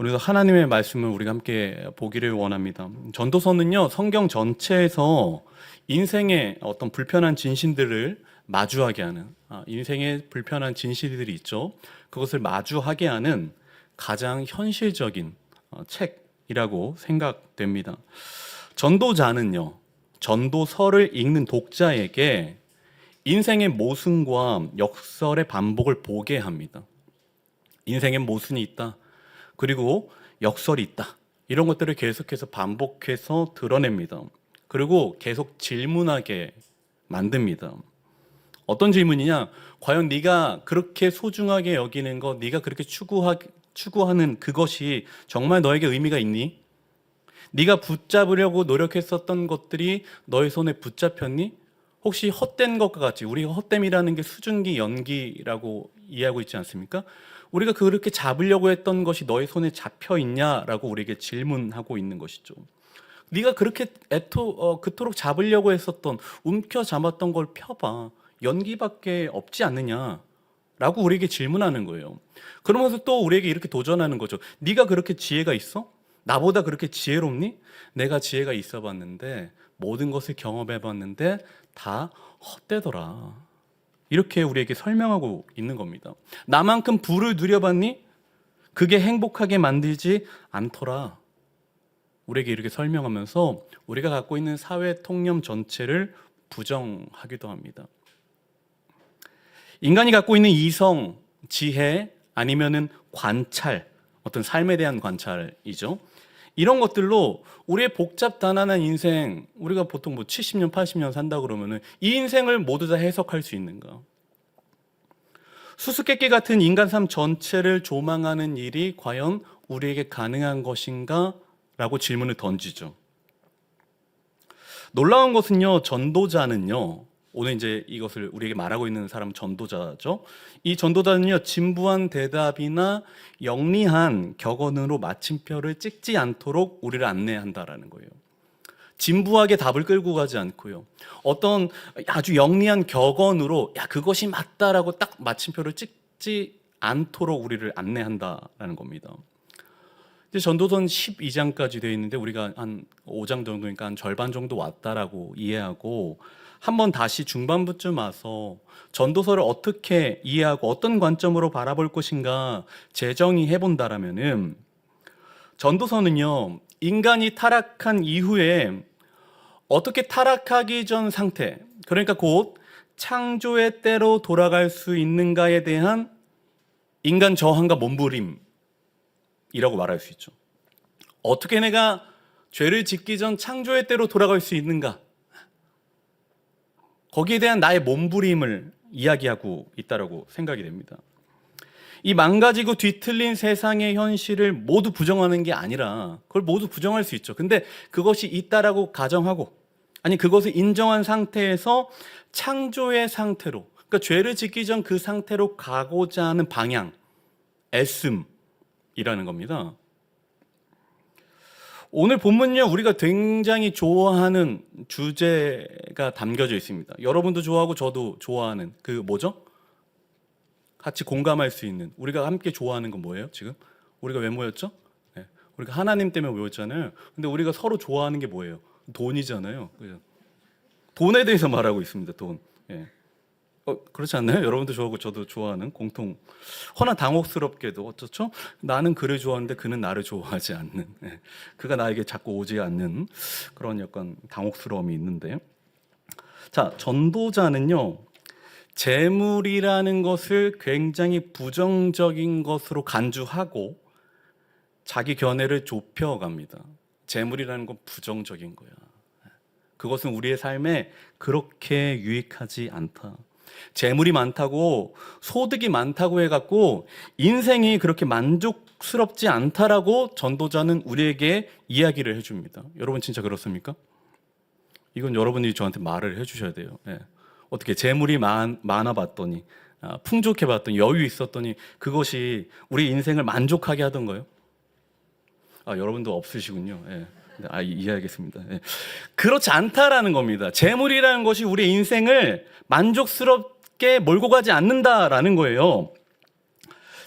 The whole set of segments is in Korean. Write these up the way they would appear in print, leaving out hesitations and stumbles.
오늘도 하나님의 말씀을 우리가 함께 보기를 원합니다. 전도서는요, 성경 전체에서 인생의 어떤 불편한 진실들을 마주하게 하는, 인생의 불편한 진실들이 있죠. 그것을 마주하게 하는 가장 현실적인 책이라고 생각됩니다. 전도자는요, 전도서를 읽는 독자에게 인생의 모순과 역설의 반복을 보게 합니다. 인생엔 모순이 있다. 그리고 역설이 있다. 이런 것들을 계속해서 반복해서 드러냅니다. 그리고 계속 질문하게 만듭니다. 어떤 질문이냐? 과연 네가 그렇게 소중하게 여기는 것, 네가 그렇게 추구하는 그것이 정말 너에게 의미가 있니? 네가 붙잡으려고 노력했었던 것들이 너의 손에 붙잡혔니? 혹시 헛된 것과 같이, 우리가 헛됨이라는 게 수증기, 연기라고 이해하고 있지 않습니까? 우리가 그렇게 잡으려고 했던 것이 너의 손에 잡혀 있냐라고 우리에게 질문하고 있는 것이죠. 네가 그렇게 그토록 잡으려고 했었던, 움켜 잡았던 걸 펴봐. 연기밖에 없지 않느냐라고 우리에게 질문하는 거예요. 그러면서 또 우리에게 이렇게 도전하는 거죠. 네가 그렇게 지혜가 있어? 나보다 그렇게 지혜롭니? 내가 지혜가 있어 봤는데, 모든 것을 경험해 봤는데 다 헛되더라. 이렇게 우리에게 설명하고 있는 겁니다. 나만큼 부를 누려봤니? 그게 행복하게 만들지 않더라. 우리에게 이렇게 설명하면서 우리가 갖고 있는 사회 통념 전체를 부정하기도 합니다. 인간이 갖고 있는 이성, 지혜, 아니면은 관찰, 어떤 삶에 대한 관찰이죠. 이런 것들로 우리의 복잡다난한 인생, 우리가 보통 70년, 80년 산다 그러면은 이 인생을 모두 다 해석할 수 있는가? 수수께끼 같은 인간 삶 전체를 조망하는 일이 과연 우리에게 가능한 것인가? 라고 질문을 던지죠. 놀라운 것은요, 전도자는요, 오늘 이제 이것을 우리에게 말하고 있는 사람은 전도자죠. 이 전도자는요, 진부한 대답이나 영리한 격언으로 마침표를 찍지 않도록 우리를 안내한다라는 거예요. 진부하게 답을 끌고 가지 않고요. 어떤 아주 영리한 격언으로 야, 그것이 맞다라고 딱 마침표를 찍지 않도록 우리를 안내한다라는 겁니다. 이제 전도서는 12장까지 되어 있는데 우리가 한 5장 정도니까 한 절반 정도 왔다라고 이해하고, 한번 다시 중반부쯤 와서 전도서를 어떻게 이해하고 어떤 관점으로 바라볼 것인가 재정의해 본다라면은, 전도서는요, 인간이 타락한 이후에 어떻게 타락하기 전 상태, 그러니까 곧 창조의 때로 돌아갈 수 있는가에 대한 인간 저항과 몸부림이라고 말할 수 있죠. 어떻게 내가 죄를 짓기 전 창조의 때로 돌아갈 수 있는가? 거기에 대한 나의 몸부림을 이야기하고 있다고 생각이 됩니다. 이 망가지고 뒤틀린 세상의 현실을 모두 부정하는 게 아니라, 그걸 모두 부정할 수 있죠. 근데 그것이 있다라고 가정하고, 아니 그것을 인정한 상태에서 창조의 상태로, 그러니까 죄를 짓기 전 그 상태로 가고자 하는 방향, 애씀이라는 겁니다. 오늘 본문은요, 우리가 굉장히 좋아하는 주제가 담겨져 있습니다. 여러분도 좋아하고 저도 좋아하는 그 뭐죠? 같이 공감할 수 있는, 우리가 함께 좋아하는 건 뭐예요? 지금 우리가 왜 모였죠? 네, 우리가 하나님 때문에 모였잖아요. 근데 우리가 서로 좋아하는 게 뭐예요? 돈이잖아요. 그죠? 돈에 대해서 말하고 있습니다. 돈. 예. 그렇지 않나요? 여러분도 좋아하고 저도 좋아하는 공통. 허나 당혹스럽게도 어쩌죠? 나는 그를 좋아하는데 그는 나를 좋아하지 않는, 그가 나에게 자꾸 오지 않는 그런 약간 당혹스러움이 있는데, 자, 전도자는요, 재물이라는 것을 굉장히 부정적인 것으로 간주하고 자기 견해를 좁혀갑니다. 재물이라는 건 부정적인 거야. 그것은 우리의 삶에 그렇게 유익하지 않다. 재물이 많다고, 소득이 많다고 해갖고 인생이 그렇게 만족스럽지 않다라고 전도자는 우리에게 이야기를 해줍니다. 여러분 진짜 그렇습니까? 이건 여러분이 저한테 말을 해주셔야 돼요. 네. 어떻게 재물이 많아봤더니, 풍족해봤더니, 여유 있었더니 그것이 우리 인생을 만족하게 하던가요? 여러분도 없으시군요. 네. 이해하겠습니다. 네. 그렇지 않다라는 겁니다. 재물이라는 것이 우리 인생을 만족스럽게 몰고 가지 않는다라는 거예요.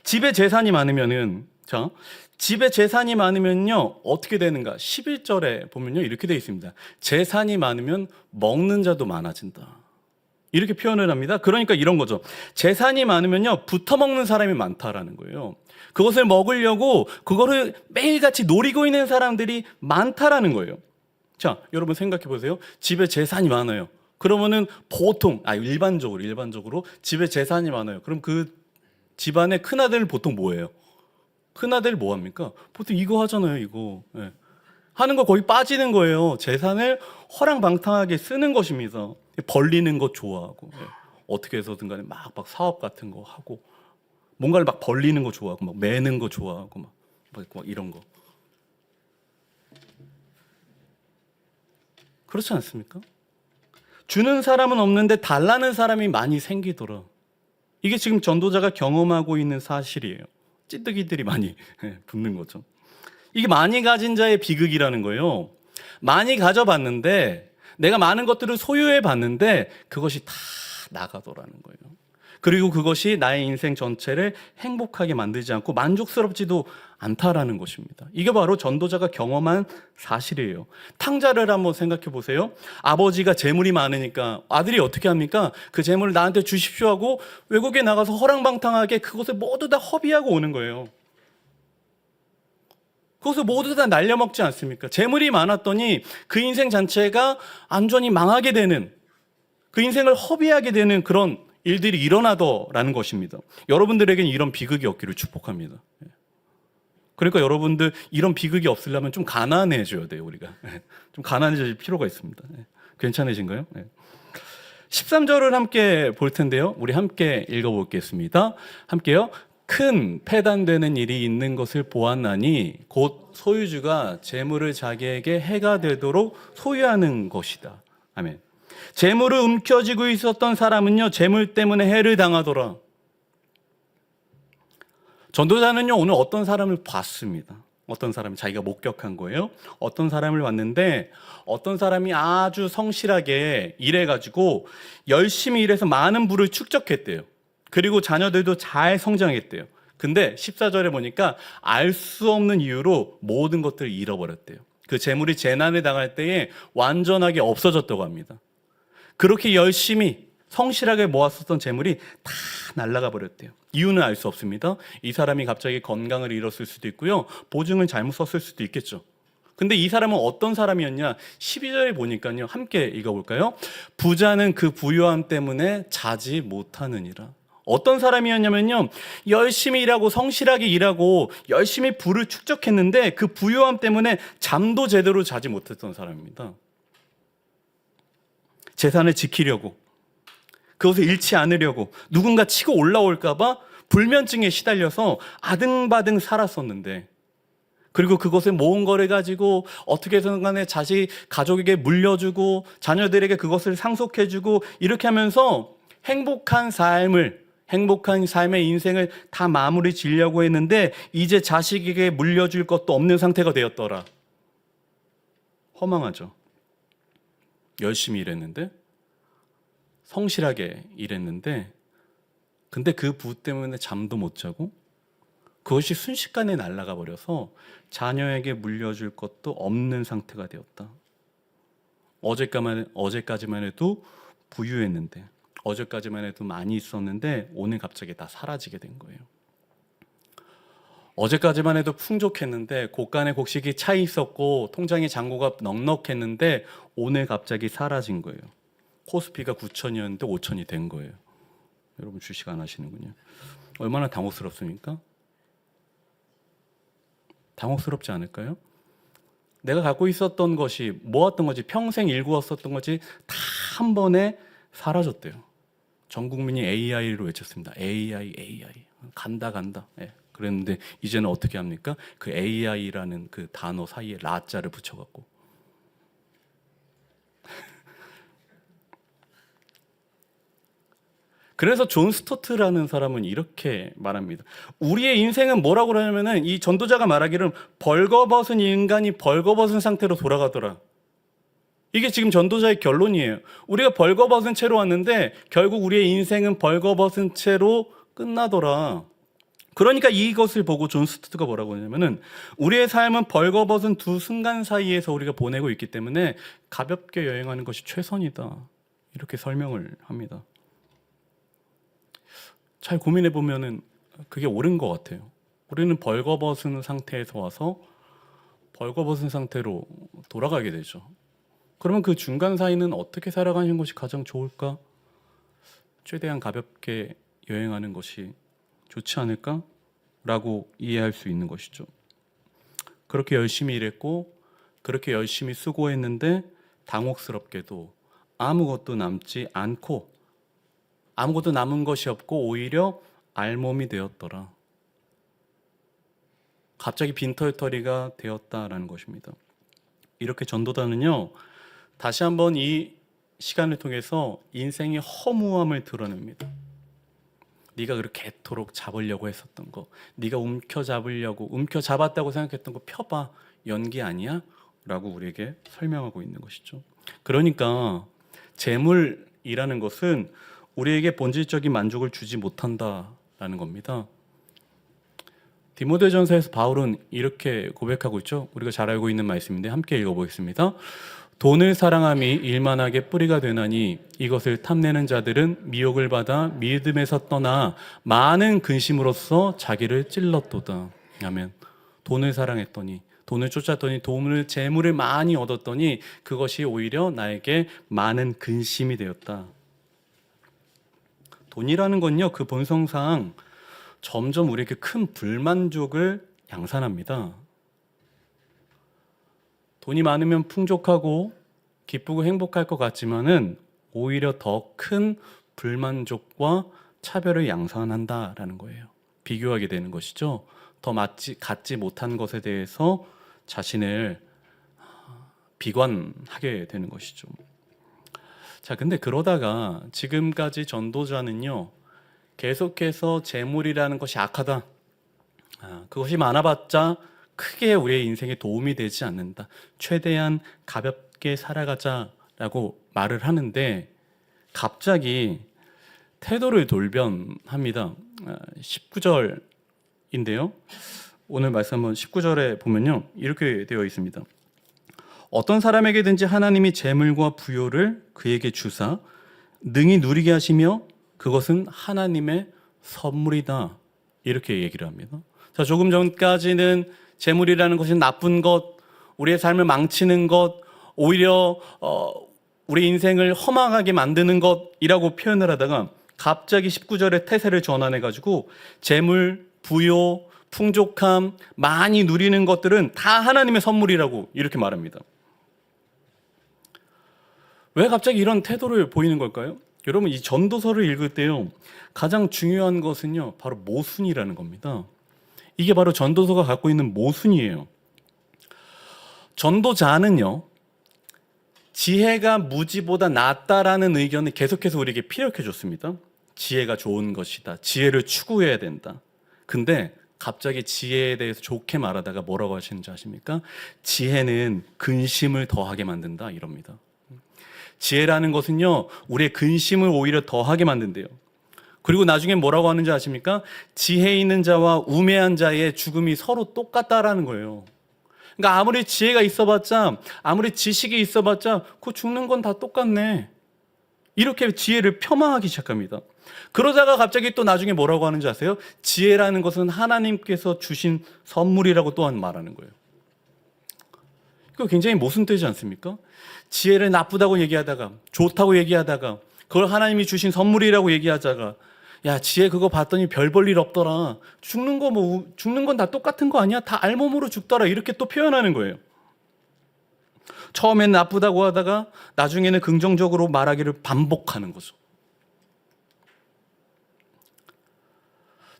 집에 재산이 많으면은, 자, 집에 재산이 많으면요 어떻게 되는가? 11절에 보면요 이렇게 되어 있습니다. 재산이 많으면 먹는 자도 많아진다. 이렇게 표현을 합니다. 그러니까 이런 거죠. 재산이 많으면요 붙어먹는 사람이 많다라는 거예요. 그것을 먹으려고 그거를 매일같이 노리고 있는 사람들이 많다라는 거예요. 자, 여러분 생각해 보세요. 집에 재산이 많아요. 그러면은 보통 일반적으로 집에 재산이 많아요. 그럼 그 집안의 큰아들 보통 뭐예요? 큰아들 뭐 합니까? 보통 이거 하잖아요, 이거. 예. 하는 거 거의 빠지는 거예요. 재산을 허랑방탕하게 쓰는 것입니다. 벌리는 거 좋아하고, 예. 어떻게 해서든 간에 막 사업 같은 거 하고, 뭔가를 막 벌리는 거 좋아하고, 막 매는 거 좋아하고, 막 이런 거. 그렇지 않습니까? 주는 사람은 없는데 달라는 사람이 많이 생기더라. 이게 지금 전도자가 경험하고 있는 사실이에요. 찌뜨기들이 많이 붙는 거죠. 이게 많이 가진 자의 비극이라는 거예요. 많이 가져봤는데 내가 많은 것들을 소유해 봤는데 그것이 다 나가더라는 거예요. 그리고 그것이 나의 인생 전체를 행복하게 만들지 않고 만족스럽지도 않다라는 것입니다. 이게 바로 전도자가 경험한 사실이에요. 탕자를 한번 생각해 보세요. 아버지가 재물이 많으니까 아들이 어떻게 합니까? 그 재물을 나한테 주십시오 하고 외국에 나가서 허랑방탕하게 그것을 모두 다 허비하고 오는 거예요. 그것을 모두 다 날려먹지 않습니까? 재물이 많았더니 그 인생 자체가 완전히 망하게 되는, 그 인생을 허비하게 되는 그런 일들이 일어나더라는 것입니다. 여러분들에게는 이런 비극이 없기를 축복합니다. 그러니까 여러분들 이런 비극이 없으려면 좀 가난해져야 돼요, 우리가. 좀 가난해질 필요가 있습니다. 괜찮으신가요? 13절을 함께 볼 텐데요. 우리 함께 읽어보겠습니다. 함께요. 큰 패단되는 일이 있는 것을 보았나니 곧 소유주가 재물을 자기에게 해가 되도록 소유하는 것이다. 아멘. 재물을 움켜쥐고 있었던 사람은요 재물 때문에 해를 당하더라. 전도자는요 오늘 어떤 사람을 봤습니다. 어떤 사람이 자기가 목격한 거예요. 어떤 사람을 봤는데 어떤 사람이 아주 성실하게 일해가지고 열심히 일해서 많은 부를 축적했대요. 그리고 자녀들도 잘 성장했대요. 근데 14절에 보니까 알 수 없는 이유로 모든 것들을 잃어버렸대요. 그 재물이 재난을 당할 때에 완전하게 없어졌다고 합니다. 그렇게 열심히 성실하게 모았었던 재물이 다 날아가 버렸대요. 이유는 알 수 없습니다. 이 사람이 갑자기 건강을 잃었을 수도 있고요. 보증을 잘못 썼을 수도 있겠죠. 근데 이 사람은 어떤 사람이었냐? 12절에 보니까요. 함께 읽어볼까요? 부자는 그 부유함 때문에 자지 못하느니라. 어떤 사람이었냐면요. 열심히 일하고 성실하게 일하고 열심히 부를 축적했는데 그 부유함 때문에 잠도 제대로 자지 못했던 사람입니다. 재산을 지키려고, 그것을 잃지 않으려고 누군가 치고 올라올까 봐 불면증에 시달려서 아등바등 살았었는데, 그리고 그것을 모은 거를 가지고 어떻게든 간에 가족에게 물려주고 자녀들에게 그것을 상속해주고 이렇게 하면서 행복한 삶의 인생을 다 마무리 지려고 했는데 이제 자식에게 물려줄 것도 없는 상태가 되었더라. 허망하죠. 열심히 일했는데, 성실하게 일했는데, 근데 그 부 때문에 잠도 못 자고 그것이 순식간에 날아가 버려서 자녀에게 물려줄 것도 없는 상태가 되었다. 어제까지만 해도 부유했는데, 어제까지만 해도 많이 있었는데 오늘 갑자기 다 사라지게 된 거예요. 어제까지만 해도 풍족했는데 곳간에 곡식이 차 있었고 통장에 잔고가 넉넉했는데 오늘 갑자기 사라진 거예요. 코스피가 9천이었는데 5천이 된 거예요. 여러분 주식 안 하시는군요. 얼마나 당혹스럽습니까? 당혹스럽지 않을까요? 내가 갖고 있었던 것이, 모았던 것이, 평생 일구었었던 것이 다 한 번에 사라졌대요. 전 국민이 AI로 외쳤습니다. AI. 간다. 예. 그랬는데 이제는 어떻게 합니까? 그 AI라는 그 단어 사이에 라자를 붙여갖고 그래서 존 스토트라는 사람은 이렇게 말합니다. 우리의 인생은 뭐라고 그러냐면은 이 전도자가 말하기를 벌거벗은 인간이 벌거벗은 상태로 돌아가더라. 이게 지금 전도자의 결론이에요. 우리가 벌거벗은 채로 왔는데 결국 우리의 인생은 벌거벗은 채로 끝나더라. 그러니까 이것을 보고 존 스투트가 뭐라고 하냐면은 우리의 삶은 벌거벗은 두 순간 사이에서 우리가 보내고 있기 때문에 가볍게 여행하는 것이 최선이다. 이렇게 설명을 합니다. 잘 고민해 보면은 그게 옳은 것 같아요. 우리는 벌거벗은 상태에서 와서 벌거벗은 상태로 돌아가게 되죠. 그러면 그 중간 사이는 어떻게 살아가는 것이 가장 좋을까? 최대한 가볍게 여행하는 것이 좋지 않을까라고 이해할 수 있는 것이죠. 그렇게 열심히 일했고 그렇게 열심히 수고했는데 당혹스럽게도 아무것도 남지 않고 아무것도 남은 것이 없고 오히려 알몸이 되었더라. 갑자기 빈털터리가 되었다라는 것입니다. 이렇게 전도자는요, 다시 한번 이 시간을 통해서 인생의 허무함을 드러냅니다. 네가 그렇게 애토록 잡으려고 했었던 거, 네가 움켜잡았다고 생각했던 거 펴봐, 연기 아니야? 라고 우리에게 설명하고 있는 것이죠. 그러니까 재물이라는 것은 우리에게 본질적인 만족을 주지 못한다라는 겁니다. 디모데전서에서 바울은 이렇게 고백하고 있죠. 우리가 잘 알고 있는 말씀인데 함께 읽어보겠습니다. 돈을 사랑함이 일만하게 뿌리가 되나니 이것을 탐내는 자들은 미혹을 받아 믿음에서 떠나 많은 근심으로써 자기를 찔렀도다. 아멘. 돈을 사랑했더니, 돈을 쫓았더니, 재물을 많이 얻었더니 그것이 오히려 나에게 많은 근심이 되었다. 돈이라는 건요, 그 본성상 점점 우리에게 큰 불만족을 양산합니다. 돈이 많으면 풍족하고 기쁘고 행복할 것 같지만은 오히려 더 큰 불만족과 차별을 양산한다라는 거예요. 비교하게 되는 것이죠. 더 갖지 못한 것에 대해서 자신을 비관하게 되는 것이죠. 자, 근데 그러다가 지금까지 전도자는요, 계속해서 재물이라는 것이 악하다. 그것이 많아봤자 크게 우리의 인생에 도움이 되지 않는다. 최대한 가볍게 살아가자라고 말을 하는데 갑자기 태도를 돌변합니다. 19절인데요. 오늘 말씀 한번 19절에 보면요. 이렇게 되어 있습니다. 어떤 사람에게든지 하나님이 재물과 부요를 그에게 주사 능히 누리게 하시며 그것은 하나님의 선물이다. 이렇게 얘기를 합니다. 자, 조금 전까지는 재물이라는 것이 나쁜 것, 우리의 삶을 망치는 것, 오히려 우리 인생을 허망하게 만드는 것이라고 표현을 하다가 갑자기 19절에 태세를 전환해가지고 재물, 부요, 풍족함, 많이 누리는 것들은 다 하나님의 선물이라고 이렇게 말합니다. 왜 갑자기 이런 태도를 보이는 걸까요? 여러분, 이 전도서를 읽을 때요, 가장 중요한 것은요, 바로 모순이라는 겁니다. 이게 바로 전도서가 갖고 있는 모순이에요. 전도자는요, 지혜가 무지보다 낫다라는 의견을 계속해서 우리에게 피력해 줬습니다. 지혜가 좋은 것이다. 지혜를 추구해야 된다. 근데 갑자기 지혜에 대해서 좋게 말하다가 뭐라고 하시는지 아십니까? 지혜는 근심을 더하게 만든다, 이럽니다. 지혜라는 것은요, 우리의 근심을 오히려 더하게 만든대요. 그리고 나중에 뭐라고 하는지 아십니까? 지혜 있는 자와 우매한 자의 죽음이 서로 똑같다라는 거예요. 그러니까 아무리 지혜가 있어봤자, 아무리 지식이 있어봤자 그 죽는 건 다 똑같네. 이렇게 지혜를 폄하하기 시작합니다. 그러다가 갑자기 또 나중에 뭐라고 하는지 아세요? 지혜라는 것은 하나님께서 주신 선물이라고 또한 말하는 거예요. 이거 굉장히 모순되지 않습니까? 지혜를 나쁘다고 얘기하다가, 좋다고 얘기하다가, 그걸 하나님이 주신 선물이라고 얘기하다가, 야, 지혜 그거 봤더니 별 볼 일 없더라. 죽는 건 다 똑같은 거 아니야? 다 알몸으로 죽더라. 이렇게 또 표현하는 거예요. 처음엔 나쁘다고 하다가 나중에는 긍정적으로 말하기를 반복하는 거죠.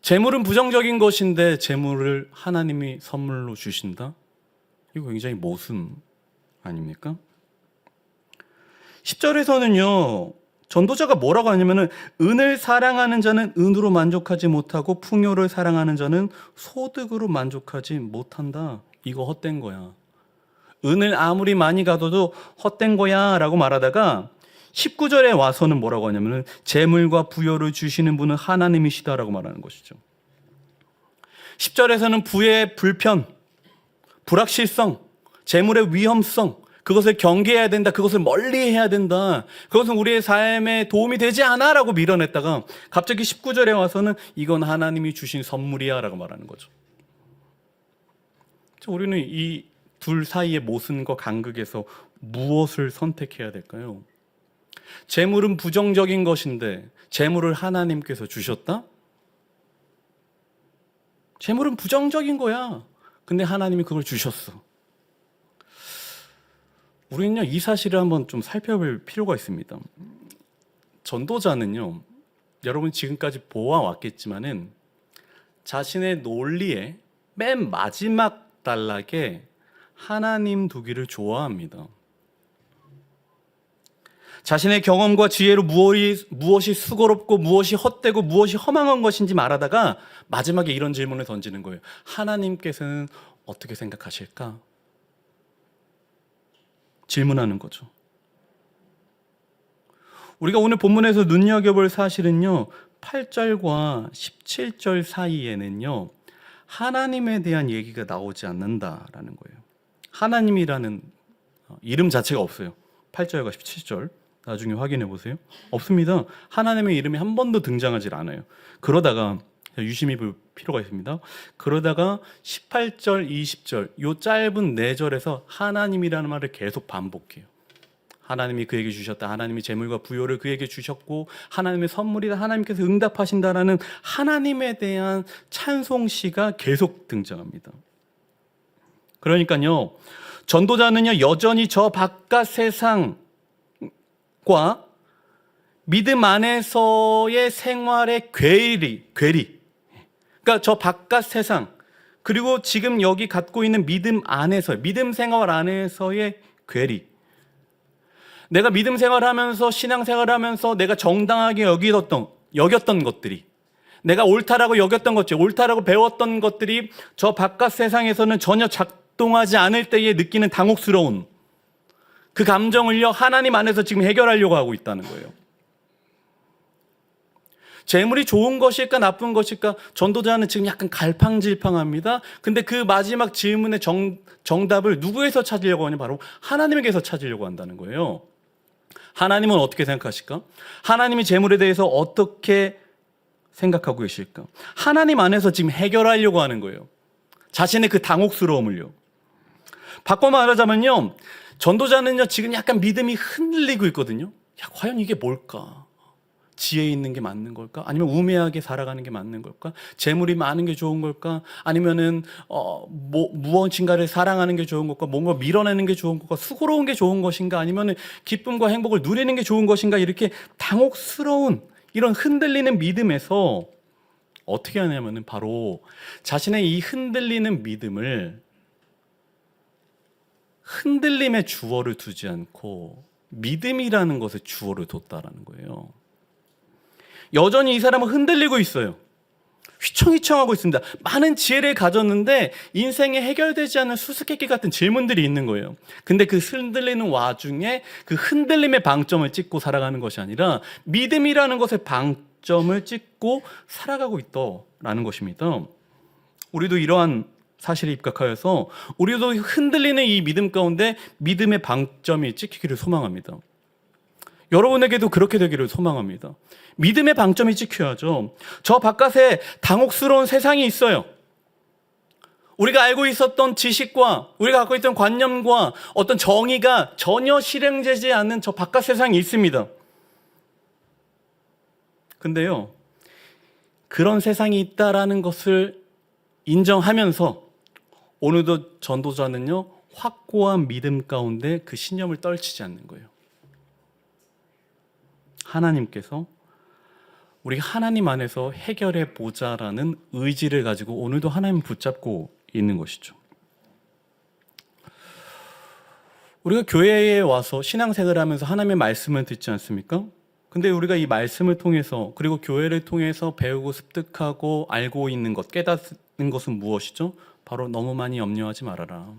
재물은 부정적인 것인데 재물을 하나님이 선물로 주신다? 이거 굉장히 모순 아닙니까? 10절에서는요, 전도자가 뭐라고 하냐면은 은을 사랑하는 자는 은으로 만족하지 못하고 풍요를 사랑하는 자는 소득으로 만족하지 못한다. 이거 헛된 거야. 은을 아무리 많이 가둬도 헛된 거야 라고 말하다가 19절에 와서는 뭐라고 하냐면은 재물과 부여를 주시는 분은 하나님이시다라고 말하는 것이죠. 10절에서는 부의 불편, 불확실성, 재물의 위험성, 그것을 경계해야 된다. 그것을 멀리해야 된다. 그것은 우리의 삶에 도움이 되지 않아 라고 밀어냈다가 갑자기 19절에 와서는 이건 하나님이 주신 선물이야 라고 말하는 거죠. 우리는 이 둘 사이의 모순과 간극에서 무엇을 선택해야 될까요? 재물은 부정적인 것인데 재물을 하나님께서 주셨다? 재물은 부정적인 거야. 근데 하나님이 그걸 주셨어. 우리는요, 이 사실을 한번 좀 살펴볼 필요가 있습니다. 전도자는요, 여러분 지금까지 보아왔겠지만은 자신의 논리의 맨 마지막 단락에 하나님 두기를 좋아합니다. 자신의 경험과 지혜로 무엇이 수고롭고 무엇이 헛되고 무엇이 허망한 것인지 말하다가 마지막에 이런 질문을 던지는 거예요. 하나님께서는 어떻게 생각하실까? 질문하는 거죠. 우리가 오늘 본문에서 눈여겨볼 사실은요, 8절과 17절 사이에는요, 하나님에 대한 얘기가 나오지 않는다라는 거예요. 하나님이라는 이름 자체가 없어요. 8절과 17절 나중에 확인해 보세요. 없습니다. 하나님의 이름이 한 번도 등장하지 않아요. 그러다가 유심히 볼 필요가 있습니다. 그러다가 18절, 20절 요 짧은 4절에서 하나님이라는 말을 계속 반복해요. 하나님이 그에게 주셨다. 하나님이 재물과 부요를 그에게 주셨고 하나님의 선물이다. 하나님께서 응답하신다라는 하나님에 대한 찬송시가 계속 등장합니다. 그러니까요, 전도자는요 여전히 저 바깥 세상과 믿음 안에서의 생활의 괴리, 그러니까 저 바깥 세상, 그리고 지금 여기 갖고 있는 믿음 안에서, 믿음 생활 안에서의 괴리. 내가 믿음 생활하면서, 신앙 생활하면서 내가 정당하게 여겼던 것들이, 내가 옳다라고 여겼던 것들, 옳다라고 배웠던 것들이 저 바깥 세상에서는 전혀 작동하지 않을 때에 느끼는 당혹스러운 그 감정을요, 하나님 안에서 지금 해결하려고 하고 있다는 거예요. 재물이 좋은 것일까 나쁜 것일까? 전도자는 지금 약간 갈팡질팡합니다. 근데 그 마지막 질문의 정답을 누구에서 찾으려고 하냐? 바로 하나님에게서 찾으려고 한다는 거예요. 하나님은 어떻게 생각하실까? 하나님이 재물에 대해서 어떻게 생각하고 계실까? 하나님 안에서 지금 해결하려고 하는 거예요. 자신의 그 당혹스러움을요. 바꿔 말하자면요, 전도자는요 지금 약간 믿음이 흔들리고 있거든요. 야, 과연 이게 뭘까? 지혜 있는 게 맞는 걸까? 아니면 우매하게 살아가는 게 맞는 걸까? 재물이 많은 게 좋은 걸까? 아니면은 무엇인가를 사랑하는 게 좋은 걸까? 뭔가 밀어내는 게 좋은 걸까? 수고로운 게 좋은 것인가? 아니면은 기쁨과 행복을 누리는 게 좋은 것인가? 이렇게 당혹스러운 이런 흔들리는 믿음에서 어떻게 하냐면은 바로 자신의 이 흔들리는 믿음을 흔들림의 주어를 두지 않고 믿음이라는 것에 주어를 뒀다라는 거예요. 여전히 이 사람은 흔들리고 있어요. 휘청휘청하고 있습니다. 많은 지혜를 가졌는데 인생에 해결되지 않는 수수께끼 같은 질문들이 있는 거예요. 근데 그 흔들리는 와중에 그 흔들림의 방점을 찍고 살아가는 것이 아니라 믿음이라는 것에 방점을 찍고 살아가고 있다라는 것입니다. 우리도 이러한 사실에 입각하여서 우리도 흔들리는 이 믿음 가운데 믿음의 방점이 찍히기를 소망합니다. 여러분에게도 그렇게 되기를 소망합니다. 믿음의 방점이 찍혀야죠. 저 바깥에 당혹스러운 세상이 있어요. 우리가 알고 있었던 지식과 우리가 갖고 있던 관념과 어떤 정의가 전혀 실행되지 않는 저 바깥 세상이 있습니다. 근데요, 그런 세상이 있다라는 것을 인정하면서 오늘도 전도자는요, 확고한 믿음 가운데 그 신념을 떨치지 않는 거예요. 하나님께서 우리 하나님 안에서 해결해 보자라는 의지를 가지고 오늘도 하나님 붙잡고 있는 것이죠. 우리가 교회에 와서 신앙생활을 하면서 하나님의 말씀을 듣지 않습니까? 근데 우리가 이 말씀을 통해서 그리고 교회를 통해서 배우고 습득하고 알고 있는 것, 깨닫는 것은 무엇이죠? 바로 너무 많이 염려하지 말아라.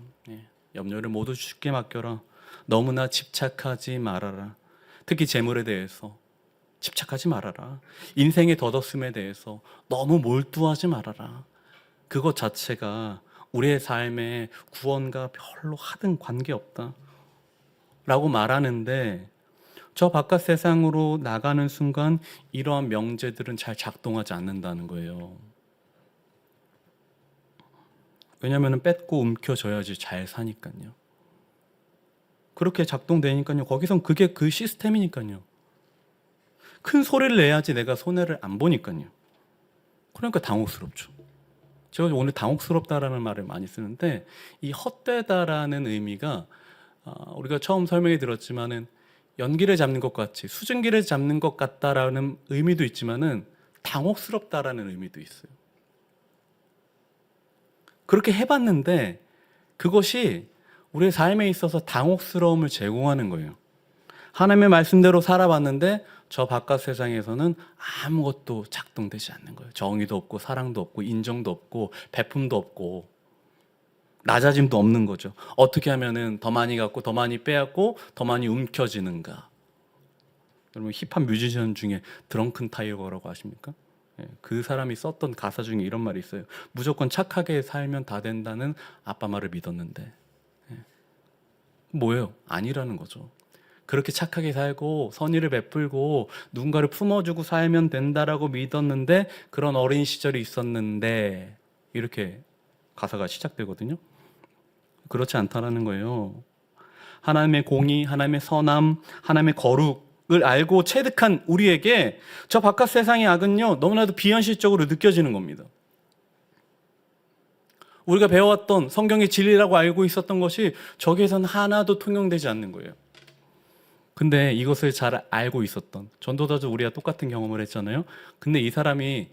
염려를 모두 주께 맡겨라. 너무나 집착하지 말아라. 특히 재물에 대해서 집착하지 말아라. 인생의 덧없음에 대해서 너무 몰두하지 말아라. 그것 자체가 우리의 삶의 구원과 별로 하등 관계없다 라고 말하는데, 저 바깥 세상으로 나가는 순간 이러한 명제들은 잘 작동하지 않는다는 거예요. 왜냐하면 뺏고 움켜져야지 잘 사니까요. 그렇게 작동되니까요. 거기선 그게 그 시스템이니까요. 큰 소리를 내야지 내가 손해를 안 보니까요. 그러니까 당혹스럽죠. 제가 오늘 당혹스럽다라는 말을 많이 쓰는데, 이 헛되다라는 의미가 우리가 처음 설명해 들었지만은 연기를 잡는 것 같이, 수증기를 잡는 것 같다라는 의미도 있지만은 당혹스럽다라는 의미도 있어요. 그렇게 해봤는데 그것이 우리의 삶에 있어서 당혹스러움을 제공하는 거예요. 하나님의 말씀대로 살아봤는데 저 바깥 세상에서는 아무것도 작동되지 않는 거예요. 정의도 없고 사랑도 없고 인정도 없고 베품도 없고 낮아짐도 없는 거죠. 어떻게 하면은 더 많이 갖고 더 많이 빼앗고 더 많이 움켜지는가. 여러분 힙합 뮤지션 중에 드렁큰 타이거라고 아십니까? 그 사람이 썼던 가사 중에 이런 말이 있어요. 무조건 착하게 살면 다 된다는 아빠 말을 믿었는데. 뭐예요? 아니라는 거죠. 그렇게 착하게 살고 선의를 베풀고 누군가를 품어주고 살면 된다라고 믿었는데, 그런 어린 시절이 있었는데, 이렇게 가사가 시작되거든요. 그렇지 않다라는 거예요. 하나님의 공의, 하나님의 선함, 하나님의 거룩을 알고 체득한 우리에게 저 바깥 세상의 악은요, 너무나도 비현실적으로 느껴지는 겁니다. 우리가 배워왔던 성경의 진리라고 알고 있었던 것이 저기에서는 하나도 통용되지 않는 거예요. 근데 이것을 잘 알고 있었던 전도자도 우리가 똑같은 경험을 했잖아요. 근데 이 사람이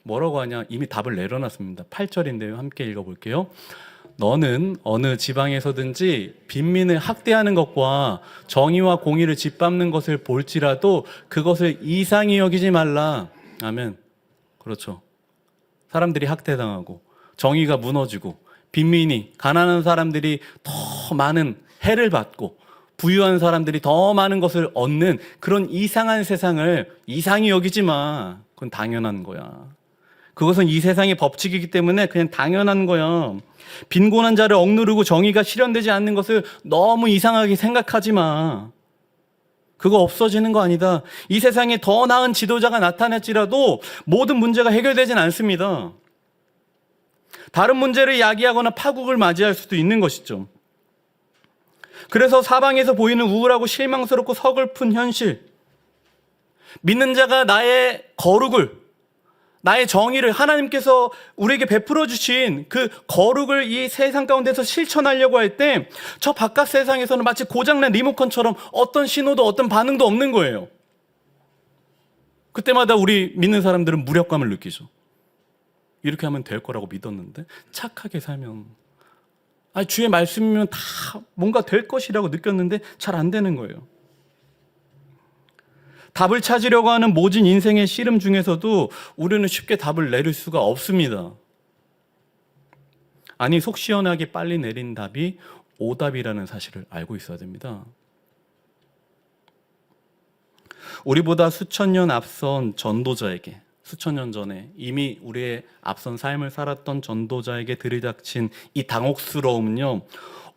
뭐라고 하냐, 이미 답을 내려놨습니다. 8절인데요. 함께 읽어볼게요. 너는 어느 지방에서든지 빈민을 학대하는 것과 정의와 공의를 짓밟는 것을 볼지라도 그것을 이상히 여기지 말라. 아멘. 그렇죠. 사람들이 학대당하고 정의가 무너지고 빈민이, 가난한 사람들이 더 많은 해를 받고 부유한 사람들이 더 많은 것을 얻는 그런 이상한 세상을 이상히 여기지 마. 그건 당연한 거야. 그것은 이 세상의 법칙이기 때문에 그냥 당연한 거야. 빈곤한 자를 억누르고 정의가 실현되지 않는 것을 너무 이상하게 생각하지 마. 그거 없어지는 거 아니다. 이 세상에 더 나은 지도자가 나타날지라도 모든 문제가 해결되진 않습니다. 다른 문제를 야기하거나 파국을 맞이할 수도 있는 것이죠. 그래서 사방에서 보이는 우울하고 실망스럽고 서글픈 현실, 믿는 자가 나의 거룩을, 나의 정의를, 하나님께서 우리에게 베풀어 주신 그 거룩을 이 세상 가운데서 실천하려고 할 때 저 바깥 세상에서는 마치 고장난 리모컨처럼 어떤 신호도 어떤 반응도 없는 거예요. 그때마다 우리 믿는 사람들은 무력감을 느끼죠. 이렇게 하면 될 거라고 믿었는데, 착하게 살면, 주의 말씀이면 다 뭔가 될 것이라고 느꼈는데 잘 안 되는 거예요. 답을 찾으려고 하는 모진 인생의 씨름 중에서도 우리는 쉽게 답을 내릴 수가 없습니다. 아니, 속 시원하게 빨리 내린 답이 오답이라는 사실을 알고 있어야 됩니다. 우리보다 수천 년 앞선 전도자에게, 수천 년 전에 이미 우리의 앞선 삶을 살았던 전도자에게 들이닥친 이 당혹스러움은요,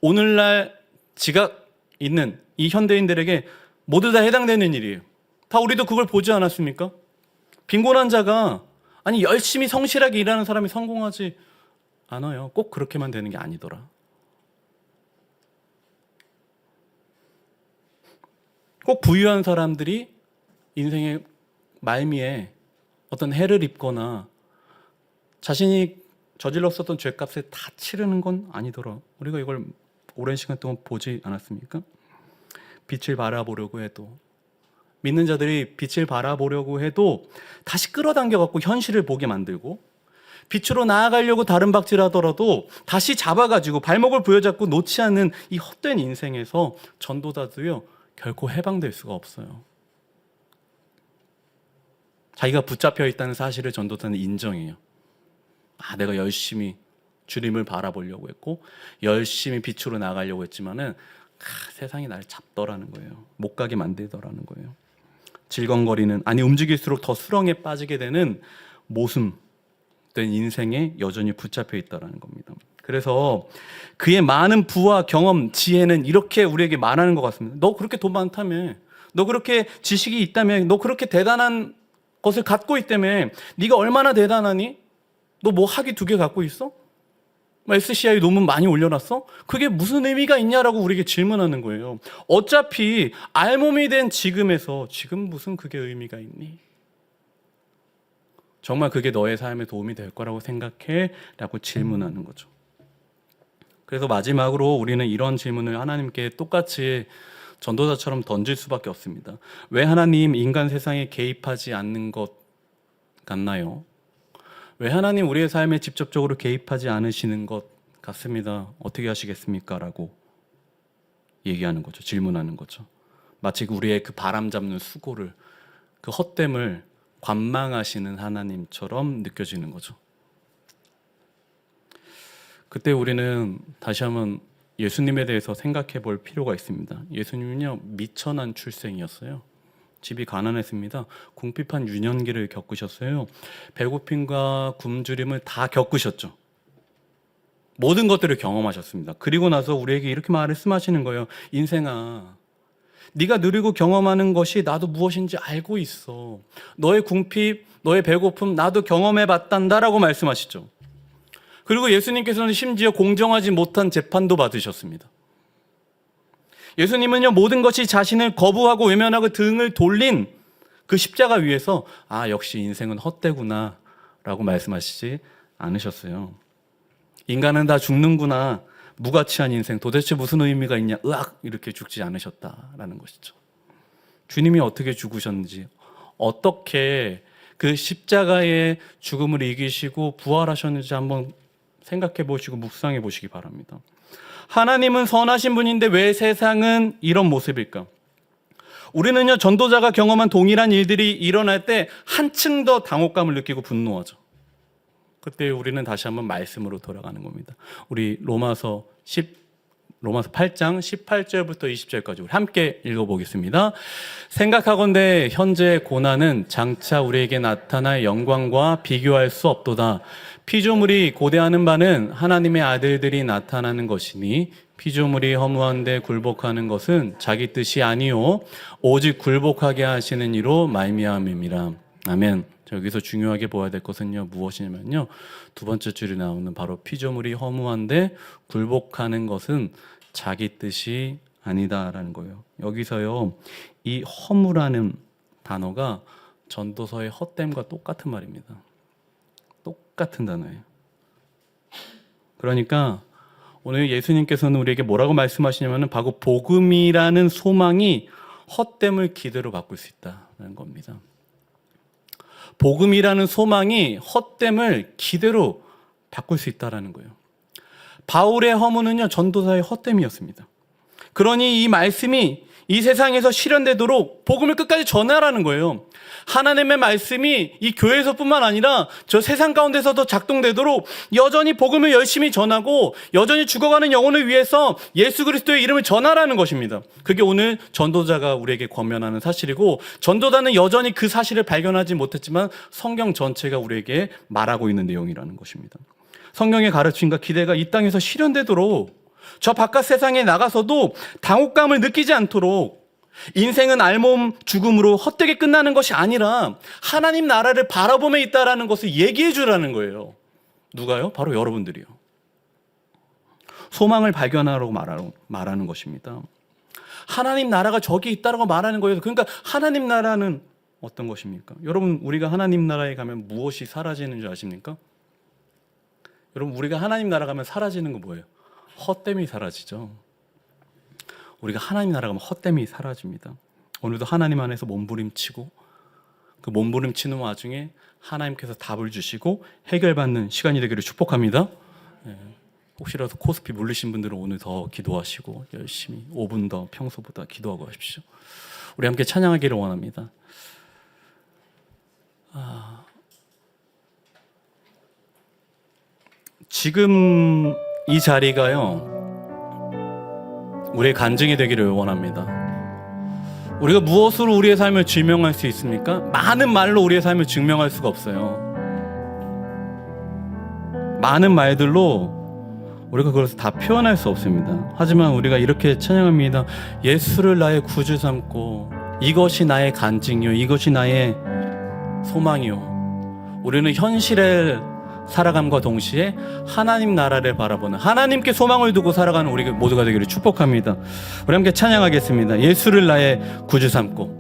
오늘날 지각 있는 이 현대인들에게 모두 다 해당되는 일이에요. 다 우리도 그걸 보지 않았습니까? 빈곤한 자가, 아니 열심히 성실하게 일하는 사람이 성공하지 않아요. 꼭 그렇게만 되는 게 아니더라. 꼭 부유한 사람들이 인생의 말미에 어떤 해를 입거나 자신이 저질렀었던 죄값을 다 치르는 건 아니더라. 우리가 이걸 오랜 시간 동안 보지 않았습니까? 빛을 바라보려고 해도, 믿는 자들이 빛을 바라보려고 해도 다시 끌어당겨갖고 현실을 보게 만들고, 빛으로 나아가려고 다른 박질하더라도 다시 잡아가지고 발목을 부여잡고 놓지 않는 이 헛된 인생에서 전도자도요, 결코 해방될 수가 없어요. 자기가 붙잡혀 있다는 사실을 전도자는 인정해요. 내가 열심히 주님을 바라보려고 했고 열심히 빛으로 나가려고 했지만은 세상이 나를 잡더라는 거예요. 못 가게 만들더라는 거예요. 질겅거리는, 움직일수록 더 수렁에 빠지게 되는 모순, 인생에 여전히 붙잡혀 있다는 겁니다. 그래서 그의 많은 부와 경험, 지혜는 이렇게 우리에게 말하는 것 같습니다. 너 그렇게 돈 많다며, 너 그렇게 지식이 있다며, 너 그렇게 대단한 것을 갖고 있다며, 네가 얼마나 대단하니? 너 뭐 학위 2개 갖고 있어? SCI 논문 많이 올려놨어? 그게 무슨 의미가 있냐라고 우리에게 질문하는 거예요. 어차피 알몸이 된 지금에서 지금 무슨 그게 의미가 있니? 정말 그게 너의 삶에 도움이 될 거라고 생각해? 라고 질문하는 거죠. 그래서 마지막으로 우리는 이런 질문을 하나님께 똑같이 전도자처럼 던질 수밖에 없습니다. 왜 하나님 인간 세상에 개입하지 않는 것 같나요? 왜 하나님 우리의 삶에 직접적으로 개입하지 않으시는 것 같습니다. 어떻게 하시겠습니까? 라고 얘기하는 거죠. 질문하는 거죠. 마치 우리의 그 바람 잡는 수고를, 그 헛됨을 관망하시는 하나님처럼 느껴지는 거죠. 그때 우리는 다시 한번 예수님에 대해서 생각해 볼 필요가 있습니다. 예수님은요, 미천한 출생이었어요. 집이 가난했습니다. 궁핍한 유년기를 겪으셨어요. 배고픔과 굶주림을 다 겪으셨죠. 모든 것들을 경험하셨습니다. 그리고 나서 우리에게 이렇게 말씀하시는 거예요. 인생아, 네가 누리고 경험하는 것이 나도 무엇인지 알고 있어. 너의 궁핍, 너의 배고픔 나도 경험해 봤단다라고 말씀하시죠. 그리고 예수님께서는 심지어 공정하지 못한 재판도 받으셨습니다. 예수님은요, 모든 것이 자신을 거부하고 외면하고 등을 돌린 그 십자가 위에서 역시 인생은 헛되구나 라고 말씀하시지 않으셨어요. 인간은 다 죽는구나, 무가치한 인생 도대체 무슨 의미가 있냐, 으악 이렇게 죽지 않으셨다라는 것이죠. 주님이 어떻게 죽으셨는지, 어떻게 그 십자가의 죽음을 이기시고 부활하셨는지 한번 생각해 보시고 묵상해 보시기 바랍니다. 하나님은 선하신 분인데 왜 세상은 이런 모습일까? 우리는요, 전도자가 경험한 동일한 일들이 일어날 때 한층 더 당혹감을 느끼고 분노하죠. 그때 우리는 다시 한번 말씀으로 돌아가는 겁니다. 우리 로마서 8장 18절부터 20절까지 우리 함께 읽어보겠습니다. 생각하건대 현재 고난은 장차 우리에게 나타날 영광과 비교할 수 없도다. 피조물이 고대하는 바는 하나님의 아들들이 나타나는 것이니 피조물이 허무한데 굴복하는 것은 자기 뜻이 아니요 오직 굴복하게 하시는 이로 말미암음이라. 아멘. 여기서 중요하게 보아야 될 것은요, 무엇이냐면요, 2번째 줄에 나오는 바로 피조물이 허무한데 굴복하는 것은 자기 뜻이 아니다라는 거예요. 여기서요, 이 허무라는 단어가 전도서의 헛됨과 똑같은 말입니다. 똑같은 단어예요. 그러니까 오늘 예수님께서는 우리에게 뭐라고 말씀하시냐면은 바로 복음이라는 소망이 헛됨을 기대로 바꿀 수 있다는 겁니다. 복음이라는 소망이 헛됨을 기대로 바꿀 수 있다는 거예요. 바울의 허무는요, 전도사의 헛됨이었습니다. 그러니 이 말씀이 이 세상에서 실현되도록 복음을 끝까지 전하라는 거예요. 하나님의 말씀이 이 교회에서뿐만 아니라 저 세상 가운데서도 작동되도록 여전히 복음을 열심히 전하고 여전히 죽어가는 영혼을 위해서 예수 그리스도의 이름을 전하라는 것입니다. 그게 오늘 전도자가 우리에게 권면하는 사실이고, 전도자는 여전히 그 사실을 발견하지 못했지만 성경 전체가 우리에게 말하고 있는 내용이라는 것입니다. 성경의 가르침과 기대가 이 땅에서 실현되도록, 저 바깥 세상에 나가서도 당혹감을 느끼지 않도록, 인생은 알몸 죽음으로 헛되게 끝나는 것이 아니라 하나님 나라를 바라보며 있다라는 것을 얘기해 주라는 거예요. 누가요? 바로 여러분들이요. 소망을 발견하라고 말하는 것입니다. 하나님 나라가 저기 있다라고 말하는 거예요. 그러니까 하나님 나라는 어떤 것입니까? 여러분, 우리가 하나님 나라에 가면 무엇이 사라지는 줄 아십니까? 여러분, 우리가 하나님 나라 가면 사라지는 거 뭐예요? 헛됨이 사라지죠. 우리가 하나님 나라 가면 헛됨이 사라집니다. 오늘도 하나님 안에서 몸부림치고, 그 몸부림치는 와중에 하나님께서 답을 주시고 해결받는 시간이 되기를 축복합니다. 혹시라도 코스피 물리신 분들은 오늘 더 기도하시고 열심히 5분 더 평소보다 기도하고 하십시오. 우리 함께 찬양하기를 원합니다. 지금 이 자리가요, 우리의 간증이 되기를 원합니다. 우리가 무엇으로 우리의 삶을 증명할 수 있습니까? 많은 말로 우리의 삶을 증명할 수가 없어요. 많은 말들로 우리가 그것을 다 표현할 수 없습니다. 하지만 우리가 이렇게 찬양합니다. 예수를 나의 구주 삼고 이것이 나의 간증이요 이것이 나의 소망이요. 우리는 현실을 살아감과 동시에 하나님 나라를 바라보는, 하나님께 소망을 두고 살아가는 우리 모두가 되기를 축복합니다. 우리 함께 찬양하겠습니다. 예수를 나의 구주 삼고.